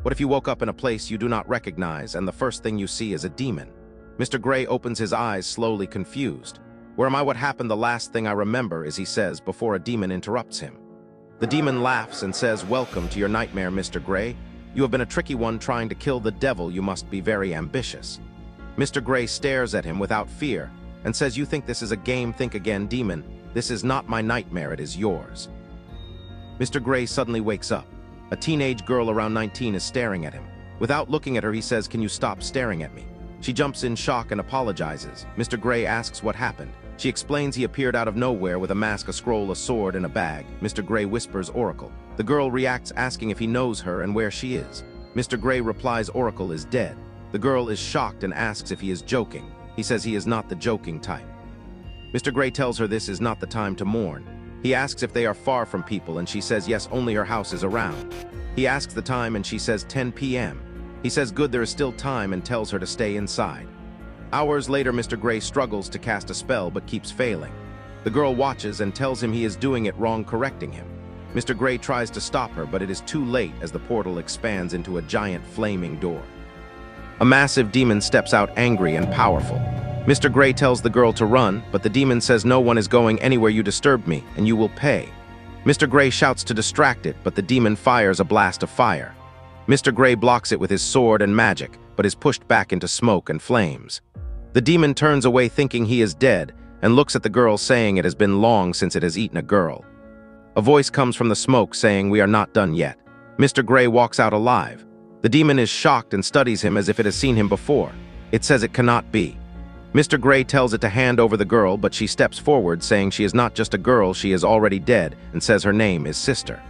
What if you woke up in a place you do not recognize and the first thing you see is a demon? Mr. Gray opens his eyes, slowly confused. Where am I? What happened? The last thing I remember is he says before a demon interrupts him. The demon laughs and says, "Welcome to your nightmare, Mr. Gray. You have been a tricky one trying to kill the devil. You must be very ambitious." Mr. Gray stares at him without fear and says, "You think this is a game? Think again, demon. This is not my nightmare, it is yours." Mr. Gray suddenly wakes up. A teenage girl around 19 is staring at him. Without looking at her, he says, "Can you stop staring at me?" She jumps in shock and apologizes. Mr. Gray asks what happened. She explains he appeared out of nowhere with a mask, a scroll, a sword, and a bag. Mr. Gray whispers Oracle. The girl reacts, asking if he knows her and where she is. Mr. Gray replies Oracle is dead. The girl is shocked and asks if he is joking. He says he is not the joking type. Mr. Gray tells her this is not the time to mourn. He asks if they are far from people, and she says yes, only her house is around. He asks the time, and she says 10 p.m. He says good, there is still time, and tells her to stay inside. Hours later, Mr. Gray struggles to cast a spell but keeps failing. The girl watches and tells him he is doing it wrong, correcting him. Mr. Gray tries to stop her, but it is too late as the portal expands into a giant flaming door. A massive demon steps out, angry and powerful. Mr. Gray tells the girl to run, but the demon says no one is going anywhere. You disturbed me, and you will pay. Mr. Gray shouts to distract it, but the demon fires a blast of fire. Mr. Gray blocks it with his sword and magic, but is pushed back into smoke and flames. The demon turns away thinking he is dead, and looks at the girl saying it has been long since it has eaten a girl. A voice comes from the smoke saying we are not done yet. Mr. Gray walks out alive. The demon is shocked and studies him as if it has seen him before. It says it cannot be. Mr. Gray tells it to hand over the girl, but she steps forward saying she is not just a girl, she is already dead, and says her name is Sister.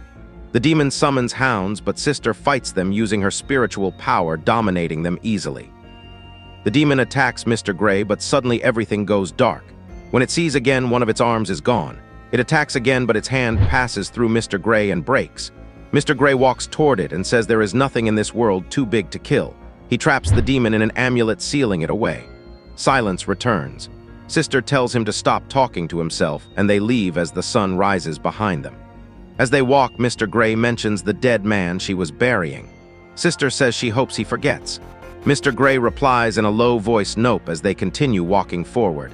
The demon summons hounds, but Sister fights them using her spiritual power, dominating them easily. The demon attacks Mr. Gray, but suddenly everything goes dark. When it sees again, one of its arms is gone. It attacks again, but its hand passes through Mr. Gray and breaks. Mr. Gray walks toward it and says there is nothing in this world too big to kill. He traps the demon in an amulet, sealing it away. Silence returns. Sister tells him to stop talking to himself, and they leave as the sun rises behind them. As they walk, Mr. Gray mentions the dead man she was burying. Sister says she hopes he forgets. Mr. Gray replies in a low voice, "Nope," as they continue walking forward.